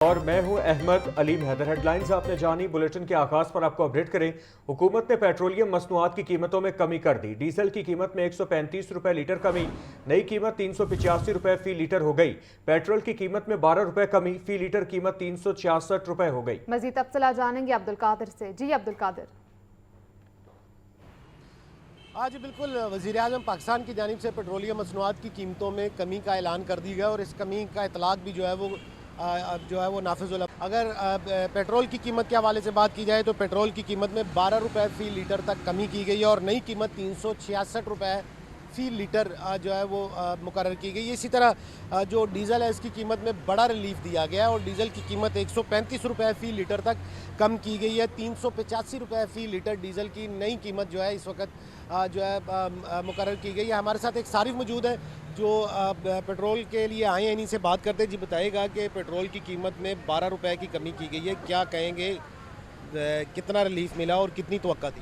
اور میں ہوں احمد علیم حیدر۔ ہیڈ لائنز آپ نے جانی، بلیٹن کے آغاز پر آپ کو اپڈیٹ کریں۔ حکومت نے پیٹرولیم مصنوعات کی قیمتوں میں کمی کر دی۔ ڈیزل کی قیمت میں 135 روپے لیٹر کمی، نئی قیمت 385 روپے فی لیٹر ہو گئی۔ پیٹرول کی قیمت میں 12 روپے کمی، فی لیٹر قیمت 366 روپے ہو گئی۔ مزید تفصیلات جانیں گے عبدالقادر سے۔ جی عبدالقادر۔ آج بالکل وزیر اعظم پاکستان کی جانب سے پیٹرولیم مصنوعات کی قیمتوں میں کمی کا اعلان کر دی گیا اور اس کمی کا اطلاق بھی جو ہے وہ نافذ العمل۔ اگر پیٹرول کی قیمت کے حوالے سے بات کی جائے تو پیٹرول کی قیمت میں 12 روپے فی لیٹر تک کمی کی گئی ہے اور نئی قیمت 366 روپے فی لیٹر جو ہے وہ مقرر کی گئی ہے۔ اسی طرح جو ڈیزل ہے اس کی قیمت میں بڑا ریلیف دیا گیا ہے اور ڈیزل کی قیمت 135 روپے فی لیٹر تک کم کی گئی ہے۔ 385 روپے فی لیٹر ڈیزل کی نئی قیمت جو ہے اس وقت جو ہے مقرر کی گئی ہے۔ ہمارے ساتھ ایک صارف موجود ہے جو پیٹرول کے لیے آئے ہیں، انہیں سے بات کرتے ہیں۔ جی بتائے گا کہ پیٹرول کی قیمت میں 12 روپے کی کمی کی گئی ہے، کیا کہیں گے، کتنا ریلیف ملا اور کتنی توقع تھی؟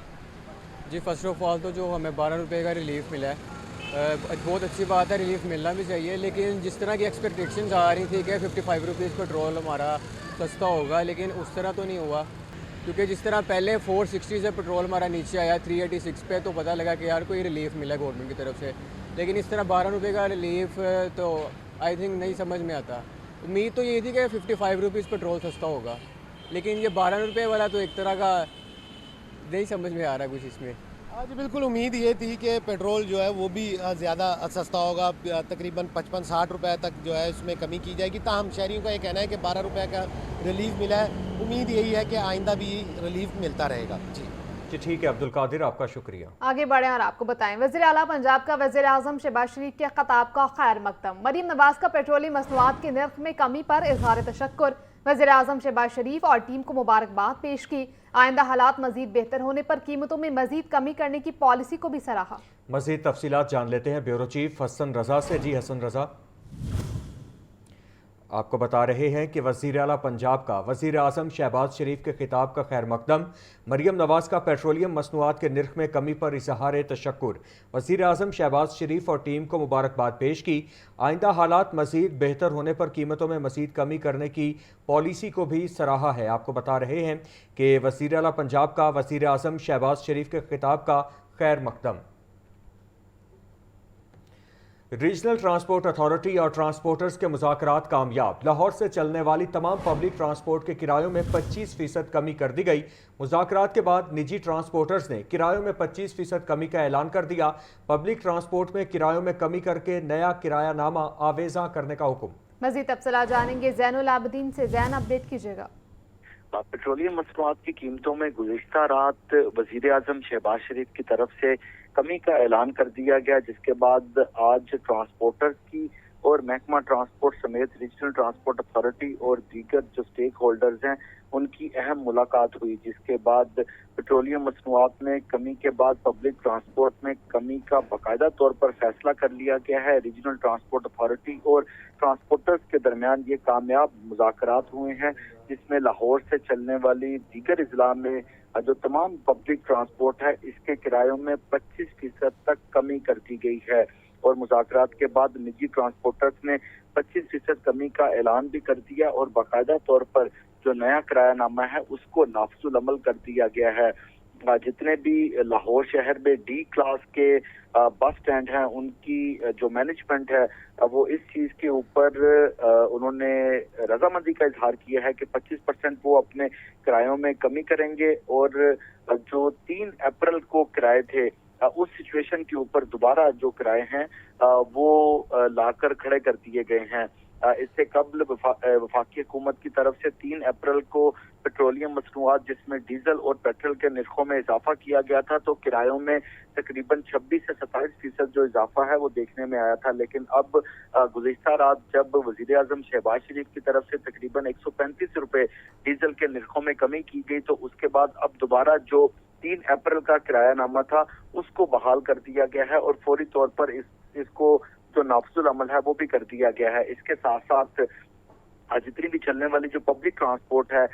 جی فرسٹ آف آل تو جو ہمیں 12 روپے کا ریلیف ملا ہے بہت اچھی بات ہے، ریلیف ملنا بھی چاہیے، لیکن جس طرح کی ایکسپیکٹیشنز آ رہی تھی کہ 55 روپیز پیٹرول ہمارا سستا ہوگا، لیکن اس طرح تو نہیں ہوا، کیونکہ جس طرح پہلے 460 سے پیٹرول ہمارا نیچے آیا 386 پہ، تو پتہ لگا کہ یار کوئی ریلیف ملا گورنمنٹ کی طرف سے، لیکن اس طرح 12 روپے کا ریلیف تو آئی تھنک نہیں سمجھ میں آتا۔ امید تو یہ تھی کہ 55 روپیز پیٹرول سستا ہوگا، لیکن یہ 12 روپے والا تو ایک طرح کا نہیں سمجھ میں آ رہا کچھ اس میں۔ جی بالکل امید یہ تھی کہ پیٹرول جو ہے وہ بھی زیادہ سستا ہوگا، تقریباً 55-60 روپے تک جو ہے اس میں کمی کی جائے گی، تاہم شہریوں کا یہ کہنا ہے کہ 12 روپے کا ریلیف ملا ہے، امید یہی ہے کہ آئندہ بھی ریلیف ملتا رہے گا۔ جی ٹھیک ہے عبدالقادر، آپ کا شکریہ۔ آگے بڑھیں اور آپ کو بتائیں، وزیر اعلیٰ پنجاب کا وزیر اعظم شہباز شریف کے خطاب کا خیر مقدم۔ مریم نواز کا پیٹرولیم مصنوعات کے نرخ میں کمی پر اظہار تشکر۔ وزیر اعظم شہباز شریف اور ٹیم کو مبارکباد پیش کی۔ آئندہ حالات مزید بہتر ہونے پر قیمتوں میں مزید کمی کرنے کی پالیسی کو بھی سراہا۔ مزید تفصیلات جان لیتے ہیں بیورو چیف حسن رضا سے۔ جی حسن رضا، آپ کو بتا رہے ہیں کہ وزیر اعلیٰ پنجاب کا وزیر اعظم شہباز شریف کے خطاب کا خیر مقدم۔ مریم نواز کا پیٹرولیم مصنوعات کے نرخ میں کمی پر اظہار تشکر۔ وزیر اعظم شہباز شریف اور ٹیم کو مبارکباد پیش کی۔ آئندہ حالات مزید بہتر ہونے پر قیمتوں میں مزید کمی کرنے کی پالیسی کو بھی سراہا ہے۔ آپ کو بتا رہے ہیں کہ وزیر اعلیٰ پنجاب کا وزیر اعظم شہباز شریف کے خطاب کا خیر مقدم۔ ریجنل ٹرانسپورٹ اتھارٹی اور ٹرانسپورٹرز کے مذاکرات کامیاب۔ لاہور سے چلنے والی تمام پبلک ٹرانسپورٹ کے کرایوں میں 25% کمی کر دی گئی۔ مذاکرات کے بعد نجی ٹرانسپورٹرز نے کرایوں میں 25% کمی کا اعلان کر دیا۔ پبلک ٹرانسپورٹ میں کرایوں میں کمی کر کے نیا کرایہ نامہ آویزاں کرنے کا حکم۔ مزید تفصیلات جانیں گے زین العابدین سے۔ زین، اپڈیٹ کیجیے گا۔ پیٹرولیم مصنوعات کی قیمتوں میں گزشتہ رات وزیر اعظم شہباز شریف کی طرف سے کمی کا اعلان کر دیا گیا، جس کے بعد آج ٹرانسپورٹرز کی اور محکمہ ٹرانسپورٹ سمیت ریجنل ٹرانسپورٹ اتھارٹی اور دیگر جو سٹیک ہولڈرز ہیں ان کی اہم ملاقات ہوئی، جس کے بعد پیٹرولیم مصنوعات میں کمی کے بعد پبلک ٹرانسپورٹ میں کمی کا باقاعدہ طور پر فیصلہ کر لیا گیا ہے۔ ریجنل ٹرانسپورٹ اتھارٹی اور ٹرانسپورٹرز کے درمیان یہ کامیاب مذاکرات ہوئے ہیں، جس میں لاہور سے چلنے والی دیگر اضلاع میں جو تمام پبلک ٹرانسپورٹ ہے اس کے کرایوں میں 25% تک کمی کر دی گئی ہے، اور مذاکرات کے بعد نجی ٹرانسپورٹرز نے 25% کمی کا اعلان بھی کر دیا اور باقاعدہ طور پر جو نیا کرایہ نامہ ہے اس کو نافذ العمل کر دیا گیا ہے۔ جتنے بھی لاہور شہر میں ڈی کلاس کے بس سٹینڈ ہیں ان کی جو مینجمنٹ ہے وہ اس چیز کے اوپر انہوں نے رضامندی کا اظہار کیا ہے کہ 25% وہ اپنے کرایوں میں کمی کریں گے، اور جو 3 اپریل کو کرائے تھے اس سچویشن کے اوپر دوبارہ جو کرائے ہیں وہ لا کر کھڑے کر دیے گئے ہیں۔ اس سے قبل وفاقی حکومت کی طرف سے 3 اپریل کو پیٹرولیم مصنوعات جس میں ڈیزل اور پیٹرول کے نرخوں میں اضافہ کیا گیا تھا تو کرایوں میں تقریباً 26 سے 27% جو اضافہ ہے وہ دیکھنے میں آیا تھا، لیکن اب گزشتہ رات جب وزیر اعظم شہباز شریف کی طرف سے تقریباً 135 روپے ڈیزل کے نرخوں میں کمی کی گئی تو اس کے بعد اب دوبارہ جو 3 اپریل کا کرایہ نامہ تھا اس کو بحال کر دیا گیا ہے اور فوری طور پر اس کو جو نافذ العمل ہے وہ بھی کر دیا گیا ہے۔ اس کے ساتھ ساتھ جتنی بھی چلنے والی جو پبلک ٹرانسپورٹ ہے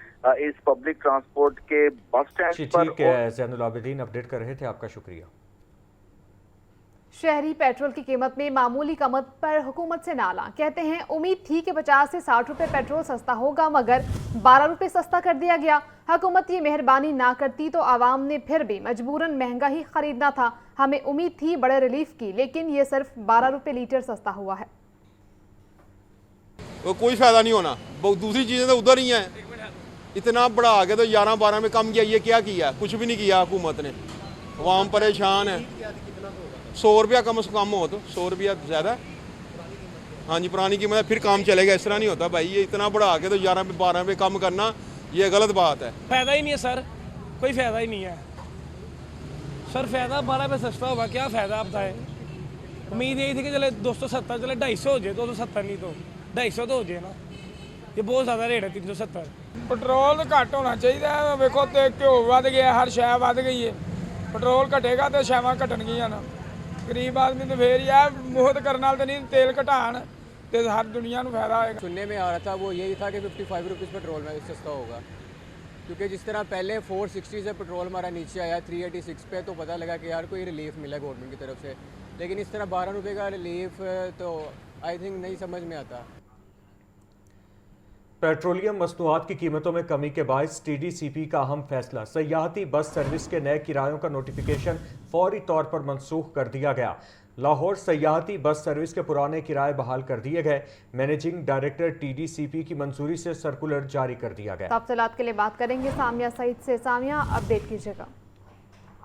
اس پبلک ٹرانسپورٹ کے بس سٹینڈ پر ٹھیک ہے زین العابدین، اپڈیٹ کر رہے تھے، آپ کا شکریہ۔ शहरी पेट्रोल की कीमत में मामूली कमत पर हुकूमत से नाला। कहते हैं उम्मीद थी कि 50 से 60 रुपए पेट्रोल सस्ता होगा, मगर 12 रुपए सस्ता कर दिया गया। हुकूमत ये मेहरबानी ना करती तो आवाम ने फिर भी मजबूरन महंगा ही खरीदना था। हमें उम्मीद थी बड़े रिलीफ की, लेकिन ये सिर्फ 12 रुपए लीटर सस्ता हुआ है। कोई फायदा नहीं होना, दूसरी चीज़ें तो उधर ही हैं। इतना बढ़ा के तो 11-12 में कम किया, ये क्या किया? कुछ भी नहीं किया हुकूमत ने। आवाम परेशान है। 100 रुपया कम से कम हो तो 100 रुपया ज़्यादा। हाँ जी, पुरानी कीमत है, फिर काम चलेगा। इस तरह नहीं होता भाई, ये इतना बढ़ा के तो 11 पे 12 पे कम करना, ये गलत बात है। फ़ायदा ही नहीं है सर, कोई फ़ायदा ही नहीं है सर। फ़ायदा 12 पे सस्ता होगा, क्या फ़ायदा आप बताएं? उम्मीद यही थी कि चले 270, चले 250 हो जाए, 270 नहीं तो 250 तो हो जाए ना। ये बहुत ज़्यादा रेट है 370। पेट्रोल घट होना चाहिए। वेखो तो घ्यो वध गया, हर शै वध गई है। पेट्रोल घटेगा तो शैवां घटणगियां ना। गरीब आदमी तो फिर यार मुहत करने वाले तो नहीं, तेल घटान तो हर दुनिया को फायदा होगा। सुनने में आ रहा था वो यही था कि 55 रुपीज़ पेट्रोल में सस्ता होगा, क्योंकि जिस तरह पहले 460 से पेट्रोल हमारा नीचे आया 386 पे, तो पता लगा कि यार कोई रिलीफ मिला गवर्नमेंट की तरफ से। लेकिन इस तरह 12 रुपये का रिलीफ तो आई थिंक नहीं समझ में आता। पेट्रोलियम मसनूआत की कीमतों में कमी के बायस TDCP का अहम फैसला। सयाहती बस सर्विस के नए किरायों का नोटिफिकेशन फौरी तौर पर मनसूख कर दिया गया। लाहौर सयाहती बस सर्विस के पुराने किराए बहाल कर दिए गए। मैनेजिंग डायरेक्टर TDCP की मंजूरी से सर्कुलर जारी कर दिया गया। तफसीलात के लिए बात करेंगे सामिया सईद से। सामिया, अपडेट कीजिएगा।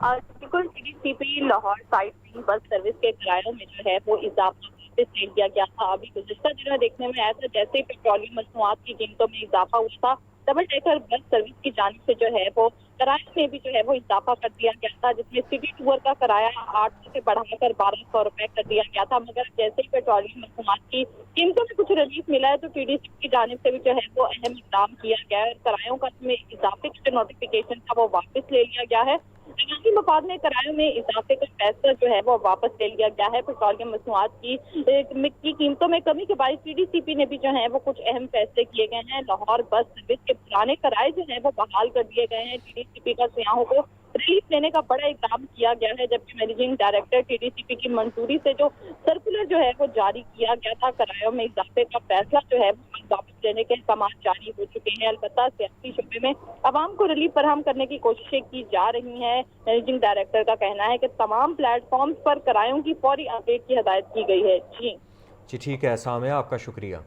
बिल्कुल, TDCP Lahore site bus service के किरायों में जो है वो इजाफा ले लिया गया था। अभी गुज़िश्ता दिनों देखने में आया था, जैसे पेट्रोलियम मसनूआत की कीमतों में इजाफा हुआ था, डबल डेकर बस सर्विस की जानिब से जो है वो किराए में भी जो है वो इजाफा कर दिया गया था, जिसमें सिटी टूर का किराया 800 से बढ़ाकर 1200 रुपए कर दिया गया था। मगर जैसे ही पेट्रोलियम मसनूआत की कीमतों में कुछ रिलीफ मिला है तो TDCP की जानिब से भी जो है वो अहम इकदाम किया गया है। किरायों का में इजाफे का जो नोटिफिकेशन था वो वापस ले लिया गया है। आगामी मफाद में किरायों में इजाफे का फैसला जो है वो वापस ले लिया गया है। पेट्रोलियम मसनूआत की कीमतों में कमी के बाद TDCP ने भी जो है वो कुछ अहम फैसले किए गए हैं। लाहौर बस सर्विस के पुराने किराए जो है वो बहाल कर दिए गए हैं। TDCP का सियाहों को रिलीफ देने का बड़ा इकदाम किया गया है, जबकि मैनेजिंग डायरेक्टर TDCP की मंजूरी से जो सर्कुलर जो है वो जारी किया गया था, किरायों में इजाफे का फैसला जो है वो वापस लेने के अहकाम जारी हो चुके हैं। अलबत्ता सियासी शोबे में आवाम को रिलीफ फराहम करने की कोशिशें की जा रही हैं। मैनेजिंग डायरेक्टर का कहना है कि तमाम प्लेटफॉर्म पर किरायों की फौरी अपडेट की हिदायत की गई है। जी ठीक है सामिया, आपका शुक्रिया।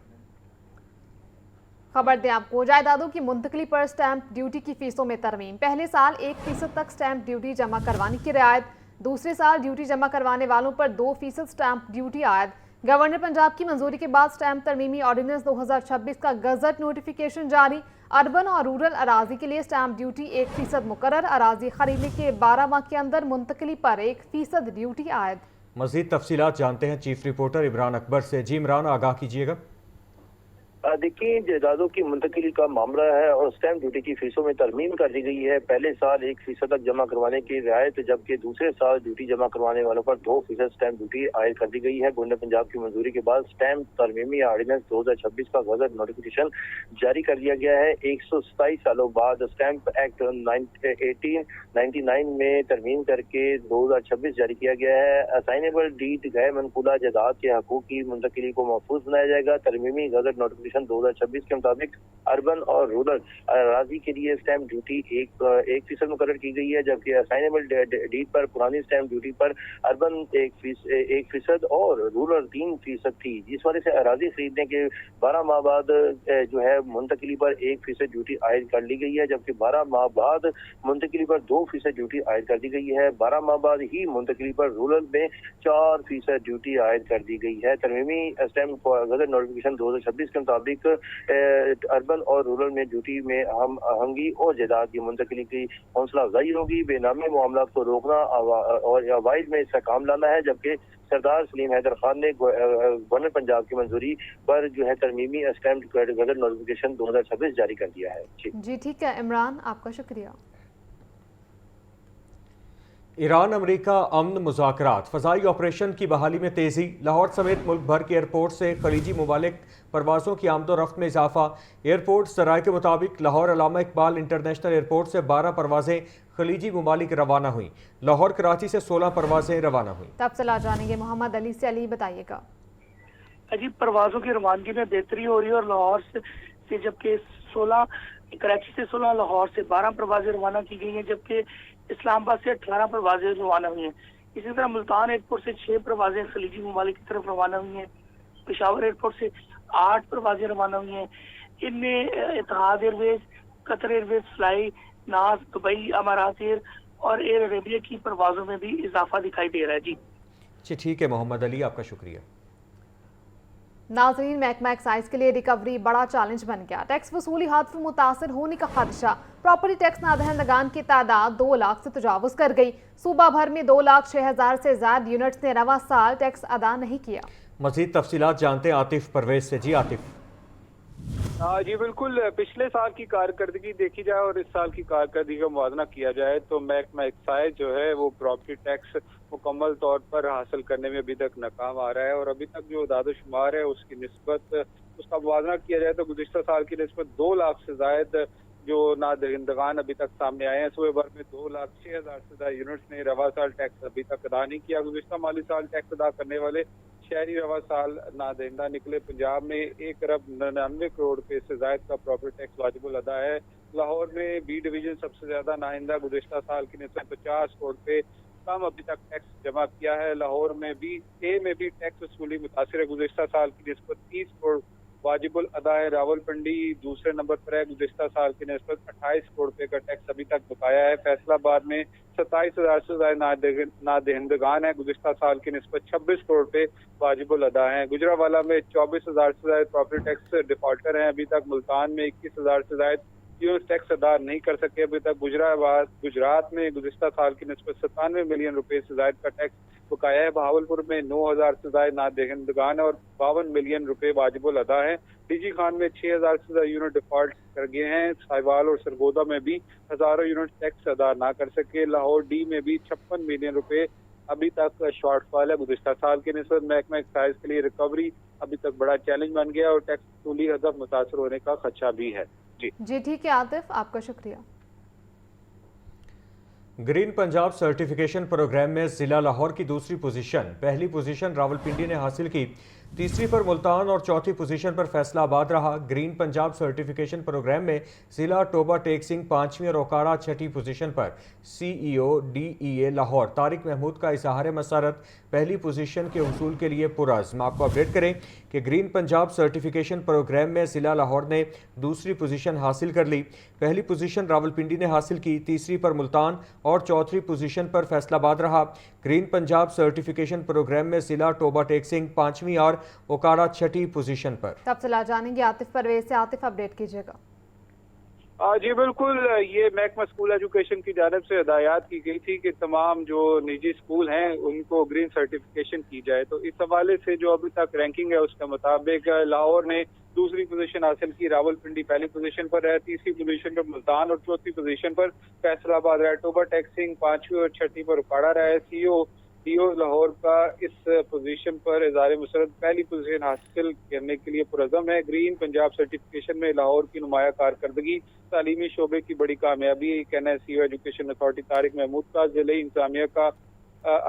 खबर दें आपको, जायदादों की मुंतकली पर स्टैंप ड्यूटी की फीसों में तरमीम। पहले साल 1% तक स्टैंप ड्यूटी जमा करवाने की रियायत, दूसरे साल ड्यूटी जमा करवाने वालों पर 2% स्टैंप ड्यूटी आयद। गवर्नर पंजाब की मंजूरी के बाद स्टैंप तरमीमी ऑर्डिनेंस 2026 का गजट नोटिफिकेशन जारी। अर्बन और रूरल अराजी के लिए स्टैंप ड्यूटी 1% मुकर्रर। अराजी खरीदने के 12 माह के अंदर मुंतकली पर 1% ड्यूटी आयद। मजीद तफसीलात जानते हैं चीफ रिपोर्टर इमरान अकबर से। जी इमरान, आगाह कीजिएगा। देखिए, जायदादों की मुंतकिली का मामला है और स्टैंप ड्यूटी की फीसों में तरमीम कर दी गई है। पहले साल 1% तक जमा करवाने की रियायत, जबकि दूसरे साल ड्यूटी जमा करवाने वालों पर 2% स्टैंप ड्यूटी आयद कर दी गई है। गवर्नर पंजाब की मंजूरी के बाद स्टैंप तरमीमी ऑर्डिनेंस 2026 का गजट नोटिफिकेशन जारी कर दिया गया है। 127 सालों बाद स्टैंप एक्ट 1899 में तरमीम करके 2026 जारी किया गया है। असाइनेबल डीड गैर मनकूला जायदाद के हकूक की मुंतकिली को महफूज बनाया जाएगा। तरमीमी गजट नोटिफिकेशन 2026 के मुताबिक अर्बन और रूरल अराजी के लिए स्टैंप ड्यूटी 1% मुकर्रर की गई है, जबकि असाइनेबल डीड पर पुरानी स्टैंप ड्यूटी पर अर्बन 1% और रूरल 3% थी। जिस वजह से अराजी खरीदने के 12 माह बाद जो है मुंतकिली पर 1% ड्यूटी आयद कर ली गई है, जबकि 12 माह बाद मुंतकिली पर 2% ड्यूटी आयद कर दी गई है। 12 माह बाद ही मुंतकिली पर रूरल में 4% ड्यूटी आयद कर दी गई है। तरमीमी स्टैंप गजट नोटिफिकेशन 2026 के मुताबिक अर्बन और रूरल में ड्यूटी में हम आहंगी और जायदाद की मुंतकिली की हौसला अफजाई होगी। बेनामी मामला को रोकना और अवाइद में इसका काम लाना है, जबकि सरदार सलीम हैदर खान ने गवर्नर पंजाब की मंजूरी पर जो है तरमीमी स्टैंप गजट नोटिफिकेशन 2026 जारी कर दिया है। जी ठीक है इमरान, आपका शुक्रिया। ईरान अमेरिका अमन मुज़ाकरात, फ़ज़ाई ऑपरेशन की बहाली में तेज़ी, लाहौर समेत मुल्क भर के एयरपोर्ट से खलीजी ममालिक परवाज़ों की आमदोरफ्त में इजाफा। एयरपोर्ट सराय के मुताबिक लाहौर अल्लामा इकबाल इंटरनेशनल एयरपोर्ट से 12 परवाज़ें खलीजी ममालिक रवाना हुई। लाहौर कराची से 16 परवाज़ें रवाना हुई। तफसीलात जानेंगे मोहम्मद अली से। अली, बताइएगा। अजीब, परवाज़ों की रवानगी में बेहतरी हो रही है और लाहौर से जबकि 16, कराची से 16, लाहौर से 12 परवाज़ें रवाना की गई हैं, जबकि इस्लामाबाद से 18 परवाज़ें रवाना हुई हैं। इसी तरह मुल्तान एयरपोर्ट से 6 परवाज़ें खलीजी ममालिक की तरफ रवाना हुई हैं। पेशावर एयरपोर्ट से 8 परवाज़ें रवाना हुई हैं। इनमें इत्तेहाद एयरवेज, कतर एयरवेज, फ्लाई, नाज, दुबई, अमारात एयर और एयर अरेबिया की परवाज़ों में भी इजाफा दिखाई दे रहा है। जी ठीक है मोहम्मद अली, आपका शुक्रिया। नाज़रीन, महकमा एक्साइज के लिए रिकवरी बड़ा चैलेंज बन गया। टैक्स वसूली हादसों में मुतासर होने का खदशा। प्रॉपर्टी टैक्स नादहिंदगान की तादाद 2 लाख से तजावुज कर गई। सूबा भर में 2,06,000 से ज्यादा यूनिट्स ने रवा साल टैक्स अदा नहीं किया। मजीद तफसीलात जानते हैं आतिफ परवेज से। जी आतिफ। जी बिल्कुल, पिछले साल की कारकर्दगी देखी जाए और इस साल की कारकर्दगी का मुआवजा किया जाए तो महकमा एक्साइज जो है वो प्रॉपर्टी टैक्स मुकम्मल तौर पर हासिल करने में अभी तक नाकाम आ रहा है और अभी तक जो दादोशुमार है उसकी निस्बत, उसका मुआवजा किया जाए तो गुज़िश्ता साल की निस्बत 2 लाख से ज़ायद जो नादहिंदगान अभी तक सामने आए हैं। सूबे भर में 2,06,000 से ज़्यादा यूनिट्स ने रवा साल टैक्स अभी तक अदा नहीं किया। गुज़िश्ता माली साल टैक्स अदा करने वाले शहरी रवा साल नादहिंदा निकले। पंजाब में 1,99 करोड़ रुपए से ज़ायद का प्रॉपर्टी टैक्स वाजिबुल अदा है। लाहौर में बी डिवीजन सबसे ज्यादा नाइंदा गुज़िश्ता साल की निस्बत 50 करोड़ रुपए कम अभी तक टैक्स जमा किया है। लाहौर में भी टैक्स वसूली मुतासिर है। गुज़िश्ता साल की निस्बत 30 करोड़ वाजिबुल अदा है। रावलपिंडी दूसरे नंबर पर है। गुज़िश्ता साल की निस्बत 28 करोड़ रुपए का टैक्स अभी तक बकाया है। फैसलाबाद में 27,000 से ज्यादा नादहिंदगान है। गुज़िश्ता साल की निस्बत 26 करोड़ रुपए वाजिबुल अदा है। गुजरावाला में 24,000 से ज्यादा प्रॉपर्टी टैक्स डिफॉल्टर हैं अभी तक। मुल्तान में 21,000 से ज्यादा यूएस टैक्स अदा नहीं कर सके अभी तक। गुजरात में गुज़िश्ता साल की निस्बत 97 मिलियन रुपए से ज्यादा का टैक्स बकाया है। बहावलपुर में 9,000 से ज्यादा नादहिंदगान और 52 मिलियन रुपए वाजिबुल अदा है। डीजी खान में 6,000 से ज्यादा यूनिट डिफॉल्ट कर गए हैं। साहिवाल और सरगोदा में भी हजारों यूनिट टैक्स अदा ना कर सके। लाहौर डी में भी 56 मिलियन रुपए अभी तक शॉर्टफॉल है गुज़िश्ता साल के निस्बत। महकमा एक्साइज के लिए रिकवरी अभी तक बड़ा चैलेंज बन गया और टैक्स वसूली हदफ मुतासर होने का खदशा भी है। जी ठीक है आतिफ, आपका शुक्रिया। ग्रीन पंजाब सर्टिफिकेशन प्रोग्राम में जिला लाहौर की दूसरी पोजीशन, पहली पोजीशन रावलपिंडी ने हासिल की, तीसरी पर मुल्तान और चौथी पोजीशन पर फैसलाबाद रहा। ग्रीन पंजाब सर्टिफिकेशन प्रोग्राम में जिला टोबा टेक सिंह 5वीं और ओकाड़ा 6ठी पोजीशन पर। CEO DEA लाहौर तारिक महमूद का इजहार मसरत पहली पोजीशन के हुसूल के लिए पुरज़्म। आपको अपडेट करें कि ग्रीन पंजाब सर्टिफिकेशन प्रोग्राम में जिला लाहौर ने दूसरी पोजीशन हासिल कर ली। पहली पोजीशन रावलपिंडी ने हासिल की, तीसरी पर मुल्तान और चौथी पोजीशन पर फैसलाबाद रहा। ग्रीन पंजाब सर्टिफिकेशन प्रोग्राम में जिला टोबा टेक सिंह 5वीं और ओकाड़ा 6ठी पोजीशन पर। तफसीलात जानेंगे आतिफ परवेज से। आतिफ, अपडेट कीजिएगा। जी बिल्कुल, ये महकमा स्कूल एजुकेशन की जानिब से हिदायत की गई थी कि तमाम जो निजी स्कूल हैं उनको ग्रीन सर्टिफिकेशन की जाए। तो इस हवाले से जो अभी तक रैंकिंग है उसके मुताबिक लाहौर ने दूसरी पोजीशन हासिल की, रावलपिंडी पहली पोजीशन पर है, तीसरी पोजीशन पर मुल्तान और चौथी पोजीशन पर फैसलाबाद रहा। टोबा टेक सिंह 5वीं और 6ठी पर उकाड़ा रहा है। CEO DO लाहौर का इस पोजीशन पर इज़हार मसरत पहली पोजीशन हासिल करने के लिए पुरज़्म है। ग्रीन पंजाब सर्टिफिकेशन में लाहौर की नुमाया कारकर्दगी तालीमी शोबे की बड़ी कामयाबी कहना है CEO education authority Tariq Mahmood का। ज़िले इंतज़ामिया का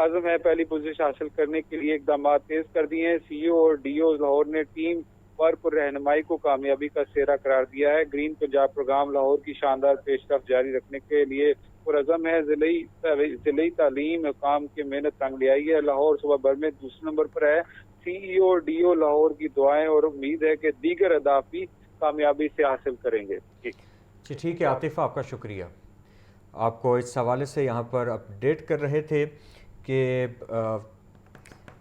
आज़म है पहली पोजीशन हासिल करने के लिए इक़दाम तेज कर दिए हैं। CEO और DO लाहौर ने टीम वर्क और रहनुमाई को कामयाबी का सेहरा करार दिया है। ग्रीन पंजाब प्रोग्राम लाहौर की शानदार पेशरफ्त जारी रखने के लिए पुरज़्म है। ज़िले तालीम काम की मेहनत रंग ले आई है। लाहौर सुबह भर में दूसरे नंबर पर है। CEO और DO लाहौर की दुआएं और उम्मीद है कि दीगर अहदाफ भी कामयाबी से हासिल करेंगे। जी ठीक है आतिफ, आपका शुक्रिया। आपको इस हवाले से यहाँ पर अपडेट कर रहे थे कि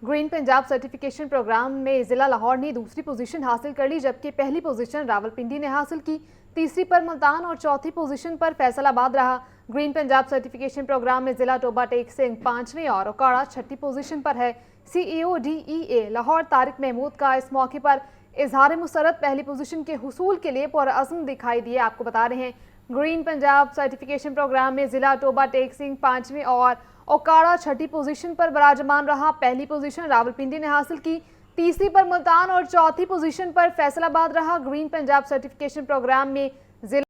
ग्रीन पंजाब सर्टिफिकेशन प्रोग्राम में जिला लाहौर ने दूसरी पोजीशन हासिल कर ली, जबकि पहली पोजीशन रावलपिंडी ने हासिल की, तीसरी पर मुल्तान और चौथी पोजीशन पर फैसलाबाद रहा। ग्रीन पंजाब सर्टिफिकेशन प्रोग्राम में जिला टोबा टेक सिंह 5वीं और ओकाड़ा 6ठी पोजीशन पर है। CEO DEA लाहौर तारिक महमूद का इस मौके पर इजहार मुसरत पहली पोजीशन के हुसूल के लिए पुरअज़्म दिखाई दिए। आपको बता रहे हैं ग्रीन पंजाब सर्टिफिकेशन प्रोग्राम में जिला टोबा टेक सिंह 5वीं और ओकाड़ा 6ठी पोजीशन पर विराजमान रहा। पहली पोजीशन रावलपिंडी ने हासिल की, तीसरी पर मुल्तान और चौथी पोजीशन पर फैसलाबाद रहा। ग्रीन पंजाब सर्टिफिकेशन प्रोग्राम में जिला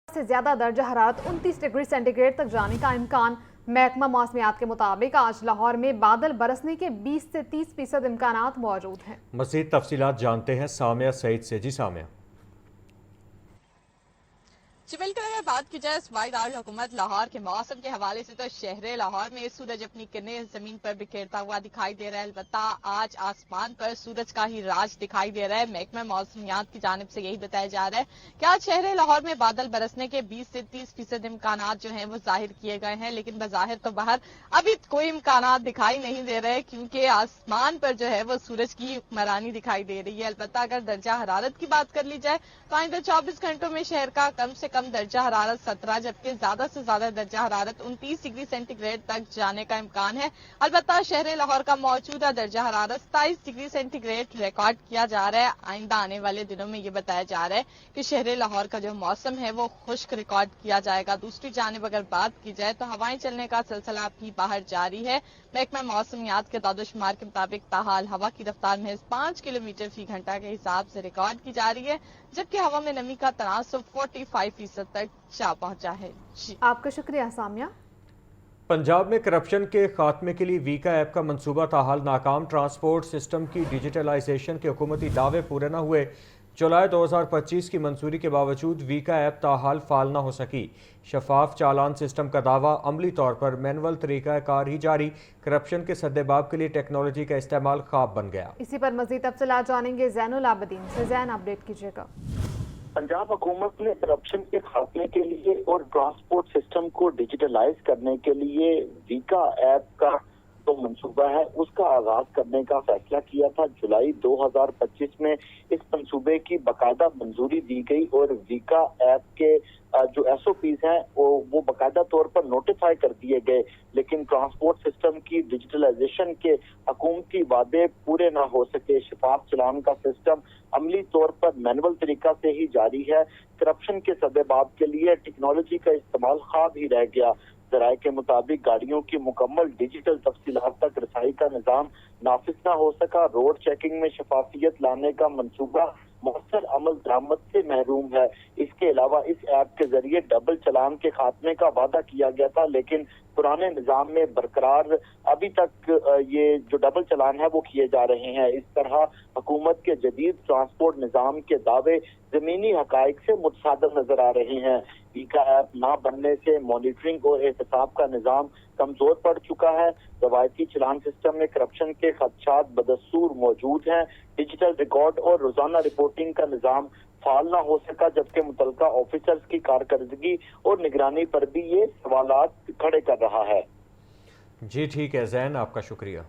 से ज्यादा दर्जा हरारत 29 डिग्री सेंटीग्रेड तक जाने का इम्कान। महकमा मौसमियात के मुताबिक आज लाहौर में बादल बरसने के 20 से 30% इम्कानात मौजूद हैं। मज़ीद तफसीलात जानते हैं सामिया सईद से। जी सामिया। जी बिल्कुल, अगर बात की जाए सूबाई दारुल हुकूमत लाहौर के मौसम के हवाले से तो शहर लाहौर में सूरज अपनी किरणें जमीन पर बिखेरता हुआ दिखाई दे रहा है। अलबत्ता आज आसमान पर सूरज का ही राज दिखाई दे रहा है। महकमा मौसमियात की जानिब से यही बताया जा रहा है कि आज शहर लाहौर में बादल बरसने के 20 से 30% इम्कानात जो हैं वो जाहिर किए गए हैं, लेकिन बज़ाहिर तो बाहर अभी कोई इम्कानात दिखाई नहीं दे रहे क्योंकि आसमान पर जो है वो सूरज की हुक्मरानी दिखाई दे रही है। अलबत्ता अगर दर्जा हरारत की बात कर ली जाए तो आइंदा 24 घंटों में शहर का कम से कम दर्जा हरारत 17 जबकि ज्यादा से ज्यादा दर्जा हरारत 29 डिग्री सेंटीग्रेड तक जाने का इम्कान है। अलबत्ता शहर लाहौर का मौजूदा दर्जा हरारत 27 डिग्री सेंटीग्रेड रिकॉर्ड किया जा रहा है। आइंदा आने वाले दिनों में ये बताया जा रहा है कि शहर लाहौर का जो मौसम है वो खुश्क रिकॉर्ड किया जाएगा। दूसरी जानिब अगर बात की जाए तो हवाएं चलने का सिलसिला भी बाहर जारी है। महकमा मौसमियात के दादोशुमार के मुताबिक ताहाल हवा की रफ्तार महज 5 किलोमीटर फी घंटा के हिसाब से रिकॉर्ड की जा रही है, जबकि हवा में नमी का तनासुब 45% तक जा पहुंचा है। आपका शुक्रिया सामिया। पंजाब में करप्शन के खात्मे के लिए वीका ऐप का मंसूबा ताहाल नाकाम। ट्रांसपोर्ट सिस्टम की डिजिटलाइजेशन के हुकूमती दावे पूरे न हुए। जुलाई 2025 की मंजूरी के बावजूद वीका ऐप ताहाल फाल न हो सकी। शफाफ चालान सिस्टम का दावा, अमली तौर पर मैनुअल तरीका कार ही जारी। करप्शन के सद्देबाब के लिए टेक्नोलॉजी का इस्तेमाल ख्वाब बन गया। इसी पर मजीद तफसीलात जानेंगे ज़ैनुल आबदीन से। ज़ैन, अपडेट कीजिएगा। पंजाब हुकूमत ने करप्शन के खात्मे के लिए और ट्रांसपोर्ट सिस्टम को डिजिटलाइज करने के लिए वीका ऐप का जो मंसूबा है उसका आगाज करने का फैसला किया था। जुलाई 2025 में इस मंसूबे की बाकायदा मंजूरी दी गई और वीका ऐप के जो SOPs हैं वो बाकायदा तौर पर नोटिफाई कर दिए गए, लेकिन ट्रांसपोर्ट सिस्टम की डिजिटलाइजेशन के हुकूमती वादे पूरे ना हो सके। शफाफ चलान का सिस्टम अमली तौर पर मैनुअल तरीका से ही जारी है। करप्शन के सद्देबाब के लिए टेक्नोलॉजी का इस्तेमाल ख्वाब ही रह गया। ज़राए के मुताबिक गाड़ियों की मुकम्मल डिजिटल तफसीलात तक रसाई का निज़ाम नाफिज न हो सका। रोड चेकिंग में शफाफियत लाने का मंसूबा मौसर अमल दरामद से महरूम है। इसके अलावा इस ऐप के जरिए डबल चलान के खात्मे का वादा किया गया था, लेकिन पुराने निज़ाम में बरकरार अभी तक ये जो डबल चलान है वो किए जा रहे हैं। इस तरह हुकूमत के जदीद ट्रांसपोर्ट निज़ाम के दावे जमीनी हकाइक से मुतसादम नजर आ रहे हैं। वीका ऐप ना बनने से मॉनिटरिंग और एहतसाब का निज़ाम कमजोर पड़ चुका है। रवायती चलान सिस्टम में करप्शन के खदशात बदस्तूर मौजूद हैं। डिजिटल रिकॉर्ड और रोजाना रिपोर्टिंग का निज़ाम फाल ना हो सका, जबकि मुतलका ऑफिसर्स की कारकर्दगी और निगरानी पर भी ये सवालात खड़े कर रहा है। जी ठीक है ज़ैन, आपका शुक्रिया।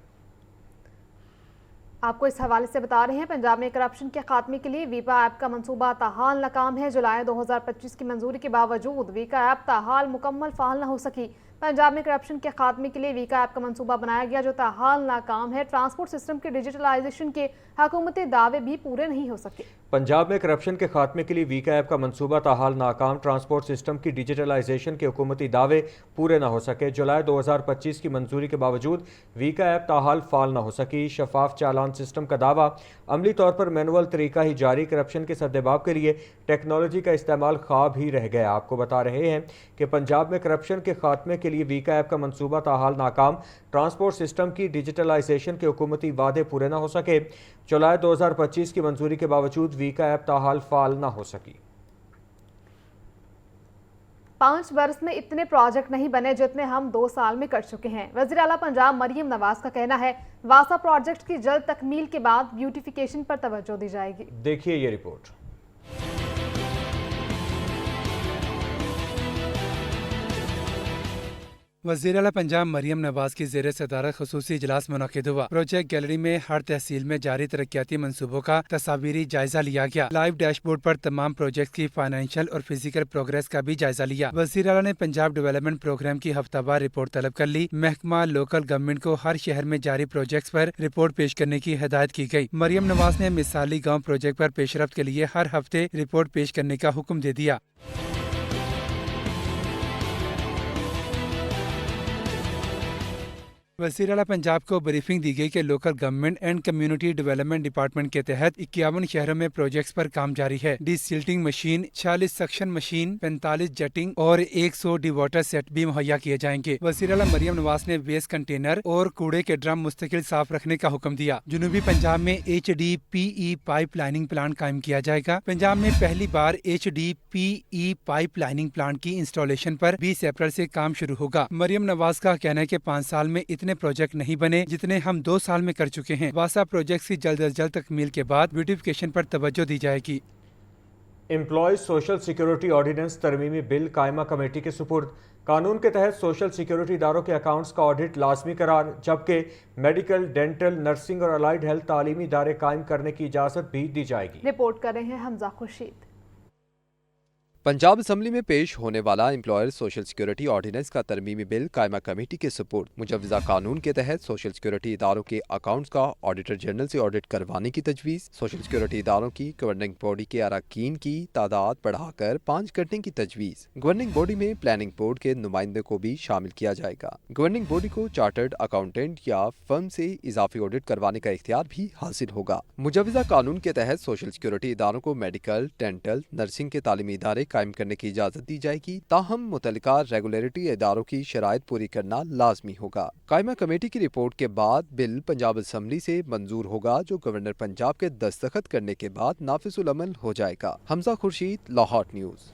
आपको इस हवाले से बता रहे हैं पंजाब में करप्शन के खात्मे के लिए वीका ऐप का मंसूबा ताहाल नाकाम है। जुलाई 2025 की मंजूरी के बावजूद वीका ऐप ताहाल मुकम्मल फाल न हो सकी। पंजाब में करप्शन के खात्मे के लिए वीका ऐप का मंसूबा बनाया गया जो ताहाल नाकाम है। ट्रांसपोर्ट सिस्टम के डिजिटलाइजेशन के हुकूमती दावे भी पूरे नहीं हो सके। पंजाब में करप्शन के खात्मे के लिए वीका ऐप का मंसूबा ताहाल नाकाम। ट्रांसपोर्ट सिस्टम की डिजिटलाइजेशन के हुकूमती दावे पूरे न हो सके। जुलाई 2025 की मंजूरी के बावजूद वीका ऐप ताहाल फाल न हो सकी। शफाफ चालान सिस्टम का दावा, अमली तौर पर मैनुअल तरीका ही जारी। करप्शन के सद्देबाब के लिए टेक्नोलॉजी का इस्तेमाल ख्वाब ही रह गया। आपको बता रहे हैं कि पंजाब में करप्शन के खात्मे के लिए वीका ऐप का मंसूबा ताहाल नाकाम। ट्रांसपोर्ट सिस्टम की डिजिटलाइजेशन के हुकूमती वादे पूरे न हो सके। जुलाई 2025 की मंजूरी के बावजूद वीका ऐप ताहाल फाल न हो सकी। 5 बरस में इतने प्रोजेक्ट नहीं बने जितने हम 2 साल में कर चुके हैं। वज़ीर आला पंजाब मरियम नवाज का कहना है वासा प्रोजेक्ट की जल्द तकमील के बाद ब्यूटिफिकेशन पर तवज्जो दी जाएगी। देखिए ये रिपोर्ट। वज़ीर आला पंजाब मरियम नवाज की ज़ेर सदारत खसूसी इजलास मुनक़िद हुआ। प्रोजेक्ट गैलरी में हर तहसील में जारी तरक्याती मंसूबों का तस्वीरी जायजा लिया गया। लाइव डैशबोर्ड पर तमाम प्रोजेक्ट की फाइनेंशियल और फिजिकल प्रोग्रेस का भी जायजा लिया। वज़ीर आला ने पंजाब डेवलपमेंट प्रोग्राम की हफ्तावार रिपोर्ट तलब कर ली। महकमा लोकल गवर्नमेंट को हर शहर में जारी प्रोजेक्ट्स पर रिपोर्ट पेश करने की हिदायत की गई। मरियम नवाज ने मिसाली गाँव प्रोजेक्ट पर पेशरफ्त के लिए हर हफ्ते रिपोर्ट पेश करने का हुक्म दे दिया। वज़ीर आला पंजाब को ब्रीफिंग दी गई कि local government and community development department के तहत 51 शहरों में प्रोजेक्ट्स पर काम जारी है। Desilting machine, 46 suction machine, 45 jetting और 100 डिवाटर सेट भी मुहैया किए जाएंगे। वज़ीर आला मरियम नवाज ने वेस्ट कंटेनर और कूड़े के ड्रम मुस्तकिल साफ रखने का हुक्म दिया। जनूबी पंजाब में HDPE पाइप लाइनिंग प्लांट कायम किया जाएगा। पंजाब में पहली बार HDPE पाइप लाइनिंग प्लांट की इंस्टॉलेशन पर 20 अप्रैल से काम शुरू होगा। मरियम नवाज का कहना है कि 5 साल में इतने प्रोजेक्ट नहीं बने जितने हम 2 साल में कर चुके हैं। वासा प्रोजेक्ट की जल्द अज जल्द तकमील के बाद ब्यूटिफिकेशन पर तवज्जो दी जाएगी। एम्प्लॉयज सोशल सिक्योरिटी ऑर्डिनेंस तरमीमी बिल कायमा कमेटी के सुपुर्द। कानून के तहत सोशल सिक्योरिटी इदारों के अकाउंट्स का ऑडिट लाजमी करार, जबकि मेडिकल, डेंटल, नर्सिंग और अलाइड हेल्थ तालीमी इदारे कायम करने की इजाज़त भी दी जाएगी। रिपोर्ट कर रहे हैं हमजा खुर्शीद। पंजाब असम्बली में पेश होने वाला एम्प्लॉयर सोशल सिक्योरिटी ऑर्डिनेंस का तरमीमी बिल कायमा कमेटी के सुपुर्द। मुजव्वज़ा कानून के तहत सोशल सिक्योरिटी इदारों के अकाउंट्स का ऑडिटर जनरल से ऑडिट करवाने की तजवीज़। सोशल सिक्योरिटी इदारों की गवर्निंग बॉडी के अरकान की तादाद बढ़ाकर 5 करने की तजवीज़। गवर्निंग बॉडी में प्लानिंग बोर्ड के नुमाइंदे को भी शामिल किया जाएगा। गवर्निंग बॉडी को चार्टर्ड अकाउंटेंट या फर्म से इजाफी ऑडिट करवाने का इख्तियार भी हासिल होगा। मुजव्वज़ा कानून के तहत सोशल सिक्योरिटी इदारों को मेडिकल, डेंटल, नर्सिंग के तालीमी इदारे कायम करने की इजाजत दी जाएगी। ताहम मुतल्लिका रेगुलेटरी इदारों की शराइत पूरी करना लाजमी होगा। कायमा कमेटी की रिपोर्ट के बाद बिल पंजाब असम्बली से मंजूर होगा, जो गवर्नर पंजाब के दस्तखत करने के बाद नाफिजुल अमल हो जाएगा। हमजा खुर्शीद, लाहौर न्यूज़।